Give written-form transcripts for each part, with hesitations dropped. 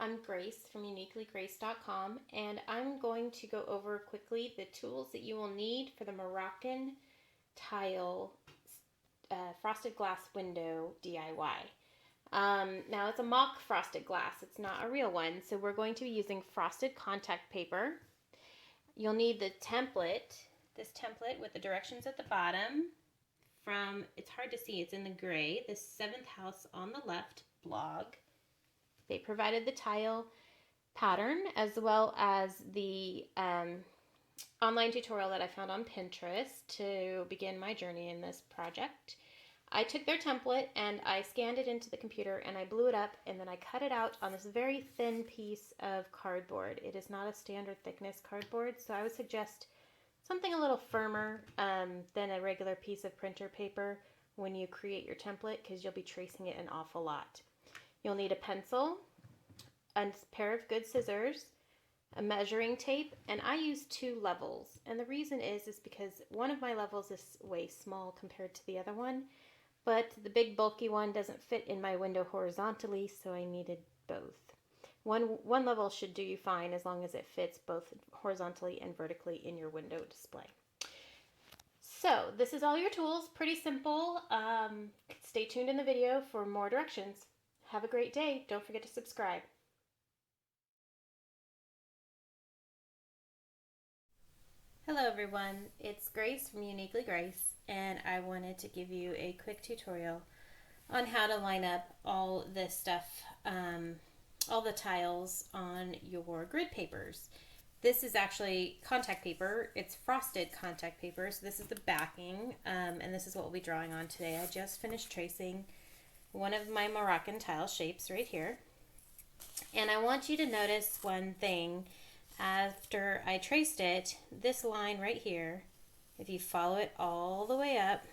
I'm Grace from uniquelygrace.com, and I'm going to go over quickly the tools that you will need for the Moroccan tile frosted glass window DIY. Now it's a mock frosted glass, it's not a real one, so we're going to be using frosted contact paper. You'll need the template, this template with the directions at the bottom from, it's hard to see, it's in the gray, the 7th House on the Left blog. They provided the tile pattern as well as the online tutorial that I found on Pinterest to begin my journey in this project. I took their template and I scanned it into the computer and I blew it up, and then I cut it out on this very thin piece of cardboard. It is not a standard thickness cardboard, so I would suggest something a little firmer than a regular piece of printer paper when you create your template, because you'll be tracing it an awful lot. You'll need a pencil, a pair of good scissors, a measuring tape, and I use 2 levels. And the reason is because one of my levels is way small compared to the other one, but the big bulky one doesn't fit in my window horizontally, so I needed both. One level should do you fine as long as it fits both horizontally and vertically in your window display. So this is all your tools, pretty simple. Stay tuned in the video for more directions. Have a great day. Don't forget to subscribe. Hello everyone, it's Grace from Uniquely Grace, and I wanted to give you a quick tutorial on how to line up all this stuff, all the tiles on your grid papers. This is actually contact paper. It's frosted contact paper, so this is the backing, and this is what we'll be drawing on today. I just finished tracing one of my Moroccan tile shapes right here, and I want you to notice one thing. After I traced it, this line right here, if you follow it all the way up,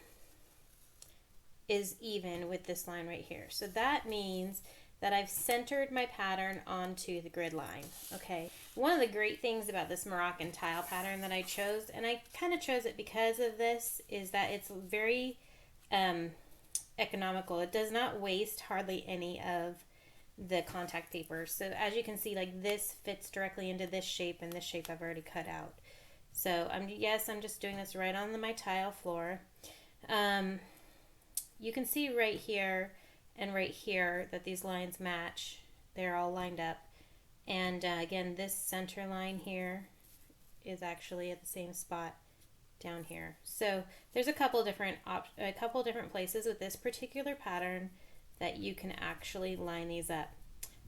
is even with this line right here. So that means that I've centered my pattern onto the grid line. Okay. One of the great things about this Moroccan tile pattern that I chose, and I kind of chose it because of this, is that it's very economical. It does not waste hardly any of the contact paper. So as you can see, like, this fits directly into this shape, and this shape I've already cut out. So I'm just doing this right on my tile floor. You can see right here and right here that these lines match. They're all lined up, and again, this center line here is actually at the same spot down here. So there's a couple different places with this particular pattern that you can actually line these up.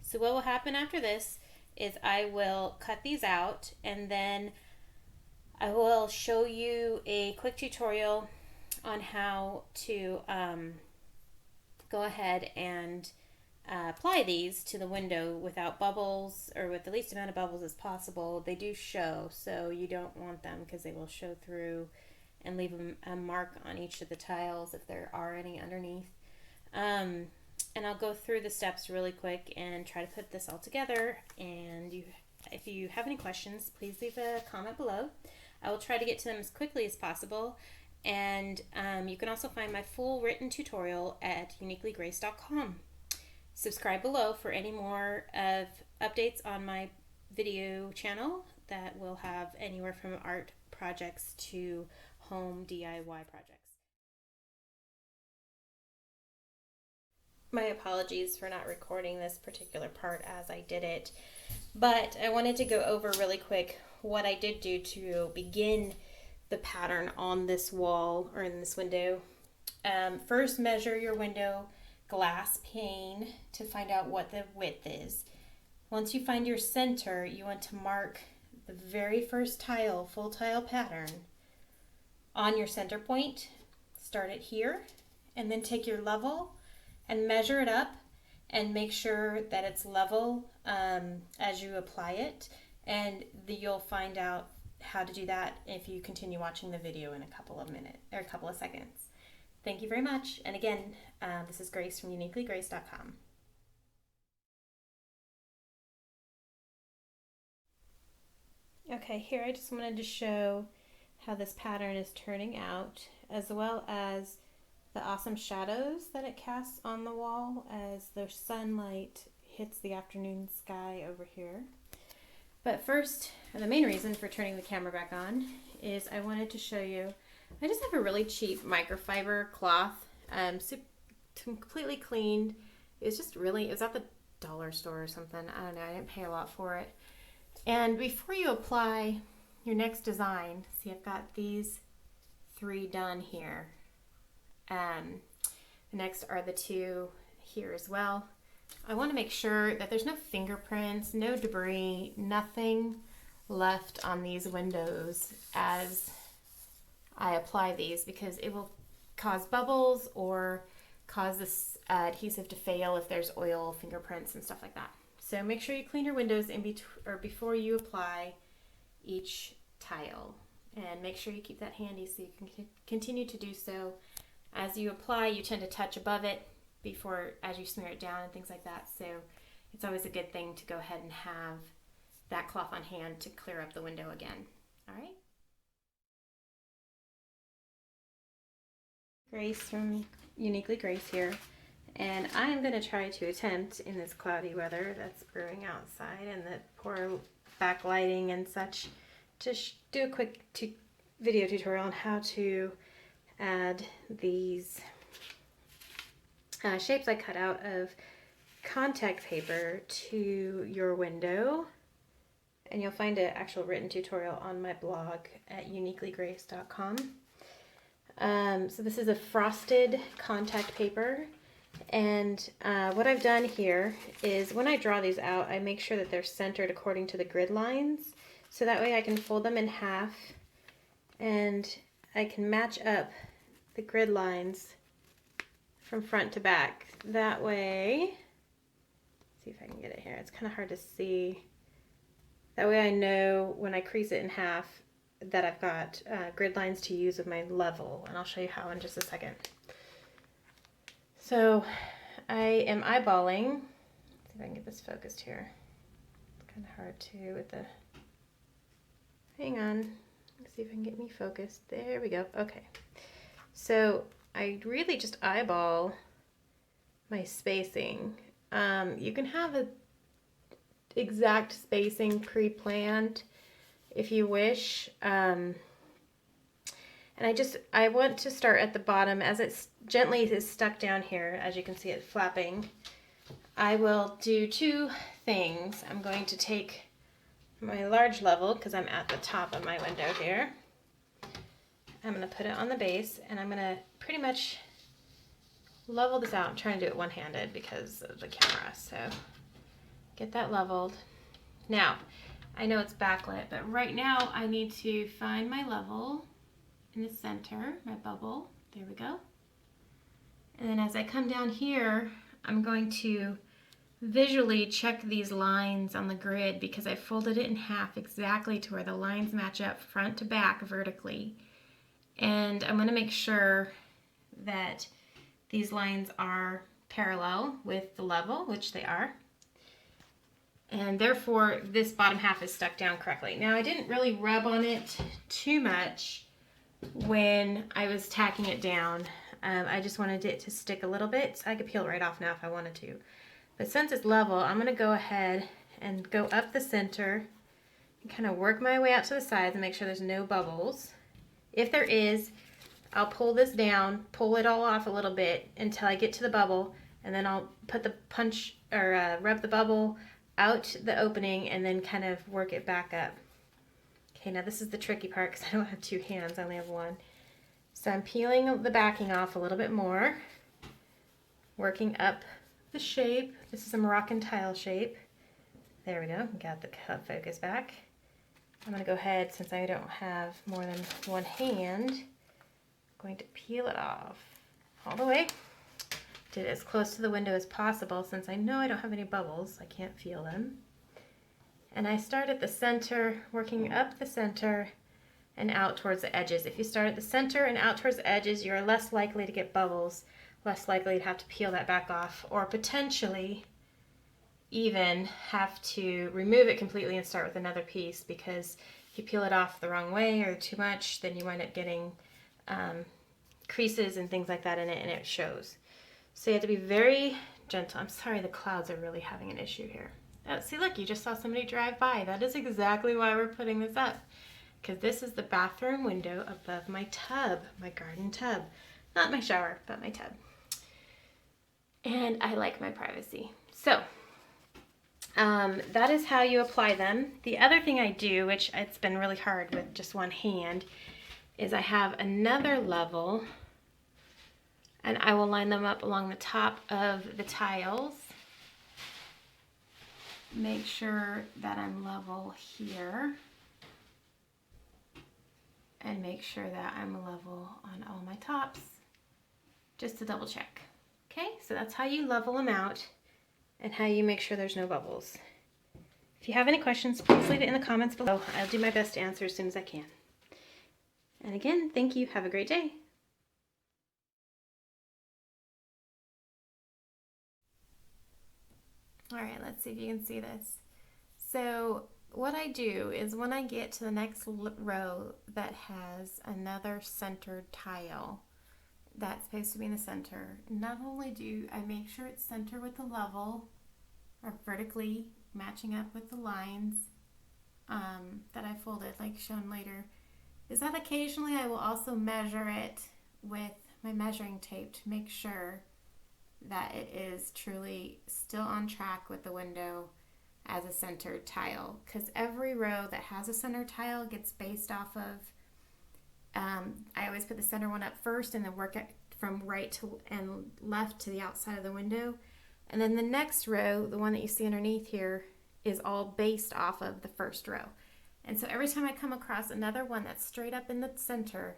So what will happen after this is I will cut these out, and then I will show you a quick tutorial on how to go ahead and apply these to the window without bubbles, or with the least amount of bubbles as possible. They do show, so you don't want them because they will show through and leave a mark on each of the tiles if there are any underneath. And I'll go through the steps really quick and try to put this all together. And if you have any questions, please leave a comment below. I will try to get to them as quickly as possible. And you can also find my full written tutorial at uniquelygrace.com. Subscribe below for any more of updates on my video channel that will have anywhere from art projects to home DIY projects. My apologies for not recording this particular part as I did it, but I wanted to go over really quick what I did do to begin the pattern on this wall or in this window. First, measure your window glass pane to find out what the width is. Once you find your center, you want to mark the very first tile, full tile pattern, on your center point. Start it here, and then take your level and measure it up and make sure that it's level as you apply it, and you'll find out how to do that if you continue watching the video in a couple of seconds. Thank you very much, and again, this is Grace from uniquelygrace.com. Okay, here I just wanted to show how this pattern is turning out, as well as the awesome shadows that it casts on the wall as the sunlight hits the afternoon sky over here. But first, and the main reason for turning the camera back on is I wanted to show you, I just have a really cheap microfiber cloth, completely cleaned. It was at the dollar store or something. I don't know, I didn't pay a lot for it. And before you apply your next design, see, I've got these 3 done here. Next are the 2 here as well. I want to make sure that there's no fingerprints, no debris, nothing left on these windows as I apply these, because it will cause bubbles or cause this adhesive to fail if there's oil, fingerprints, and stuff like that. So make sure you clean your windows before you apply each tile, and make sure you keep that handy so you can continue to do so. As you apply, you tend to touch above it as you smear it down and things like that. So it's always a good thing to go ahead and have that cloth on hand to clear up the window again. All right. Grace from Uniquely Grace here, and I am going to try to attempt in this cloudy weather that's brewing outside and the poor backlighting and such to do a quick video tutorial on how to add these shapes I cut out of contact paper to your window. And you'll find an actual written tutorial on my blog at uniquelygrace.com. So this is a frosted contact paper, and what I've done here is when I draw these out, I make sure that they're centered according to the grid lines, so that way I can fold them in half and I can match up the grid lines from front to back. That way, let's see if I can get it here. It's kind of hard to see. That way I know when I crease it in half that I've got grid lines to use with my level, and I'll show you how in just a second. So I am eyeballing. Let's see if I can get this focused here. It's kind of hard to with the, hang on. Let's see if I can get me focused. There we go. Okay. So I really just eyeball my spacing. You can have an exact spacing pre-planned if you wish. And I want to start at the bottom as it gently is stuck down here. As you can see it flapping. I will do 2 things. I'm going to take my large level, because I'm at the top of my window here. I'm going to put it on the base, and I'm going to pretty much level this out. I'm trying to do it one-handed because of the camera, so get that leveled. Now, I know it's backlit, but right now I need to find my level in the center, my bubble. There we go. And then as I come down here, I'm going to visually check these lines on the grid, because I folded it in half exactly to where the lines match up front to back vertically. And I'm going to make sure that these lines are parallel with the level, which they are. And therefore this bottom half is stuck down correctly. Now I didn't really rub on it too much when I was tacking it down. I just wanted it to stick a little bit. I could peel it right off now if I wanted to. But since it's level, I'm going to go ahead and go up the center and kind of work my way out to the sides and make sure there's no bubbles. If there is, I'll pull this down, pull it all off a little bit until I get to the bubble, and then I'll put the rub the bubble out the opening and then kind of work it back up. Okay, now this is the tricky part because I don't have 2 hands, I only have 1. So I'm peeling the backing off a little bit more, working up the shape. This is a Moroccan tile shape. There we go, got the focus back. I'm going to go ahead, since I don't have more than 1 hand, I'm going to peel it off all the way. Did it as close to the window as possible, since I know I don't have any bubbles. I can't feel them. And I start at the center, working up the center and out towards the edges. If you start at the center and out towards the edges, you're less likely to get bubbles, less likely to have to peel that back off, or potentially even have to remove it completely and start with another piece, because if you peel it off the wrong way or too much, then you wind up getting creases and things like that in it, and it shows. So you have to be very gentle. I'm sorry, the clouds are really having an issue here. Oh, see, look, you just saw somebody drive by. That is exactly why we're putting this up, because this is the bathroom window above my tub, my garden tub. Not my shower, but my tub. And I like my privacy. So, that is how you apply them. The other thing I do, which it's been really hard with just one hand, is I have another level, and I will line them up along the top of the tiles. Make sure that I'm level here, and make sure that I'm level on all my tops, just to double check. Okay, so that's how you level them out and how you make sure there's no bubbles. If you have any questions, please leave it in the comments below. I'll do my best to answer as soon as I can. And again, thank you. Have a great day. All right, let's see if you can see this. So what I do is when I get to the next row that has another centered tile that's supposed to be in the center, not only do I make sure it's centered with the level or vertically matching up with the lines that I folded, like shown later, is that occasionally I will also measure it with my measuring tape to make sure that it is truly still on track with the window as a centered tile, because every row that has a center tile gets based off of, I always put the center one up first and then work it from right to and left to the outside of the window, and then the next row, the one that you see underneath here, is all based off of the first row. And so every time I come across another one that's straight up in the center,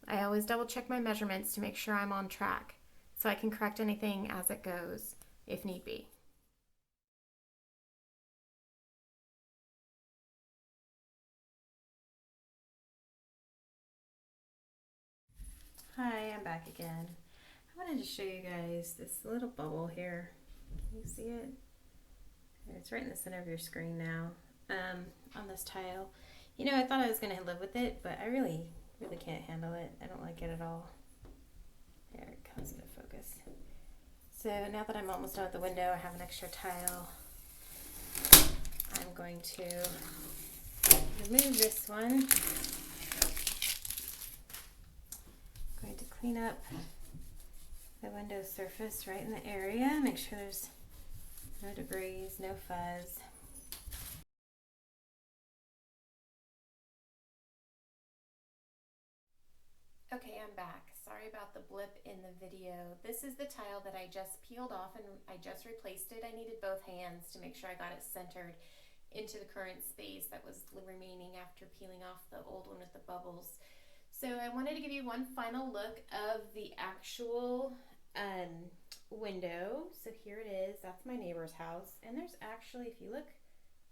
I always double check my measurements to make sure I'm on track, so I can correct anything as it goes if need be. Hi, I'm back again. I wanted to show you guys this little bubble here. Can you see it? It's right in the center of your screen now, on this tile. You know, I thought I was going to live with it, but I really can't handle it. I don't like it at all. There it comes into focus. So now that I'm almost done with the window, I have an extra tile. I'm going to remove this one. I'm going to clean up the window surface right in the area. Make sure there's no debris, no fuzz. Okay, I'm back. Sorry about the blip in the video. This is the tile that I just peeled off and I just replaced it. I needed both hands to make sure I got it centered into the current space that was remaining after peeling off the old one with the bubbles. So I wanted to give you one final look of the actual window. So here it is. That's my neighbor's house. And there's actually, if you look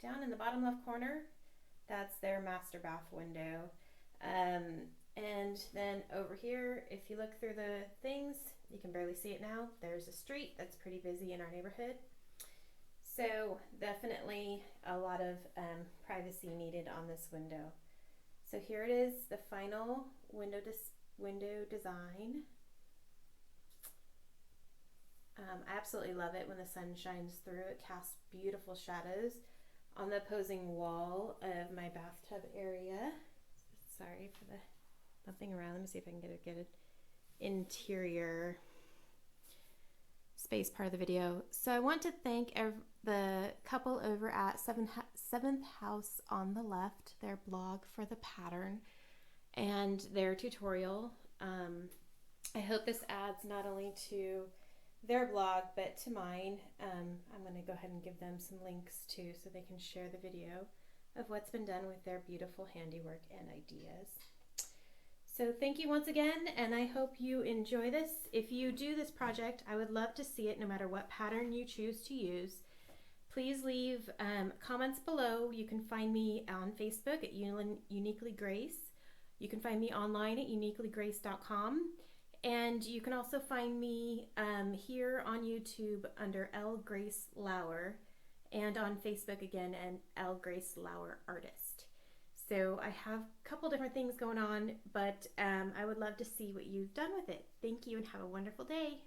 down in the bottom left corner, that's their master bath window. And then over here, if you look through the things, you can barely see it now. There's a street that's pretty busy in our neighborhood. So definitely a lot of privacy needed on this window. So here it is, the final window design. I absolutely love it when the sun shines through. It casts beautiful shadows on the opposing wall of my bathtub area. Sorry for the bumping around. Let me see if I can get a good interior space part of the video. So I want to thank the couple over at Seventh House on the Left, their blog for the pattern and their tutorial. I hope this adds not only to their blog but to mine. I'm going to go ahead and give them some links too so they can share the video of what's been done with their beautiful handiwork and ideas. So thank you once again, and I hope you enjoy this. If you do this project, I would love to see it no matter what pattern you choose to use. Please leave comments below. You can find me on Facebook at Uniquely Grace. You can find me online at uniquelygrace.com. And you can also find me here on YouTube under L. Grace Lauer, and on Facebook again, and L. Grace Lauer Artist. So I have a couple different things going on, but I would love to see what you've done with it. Thank you and have a wonderful day.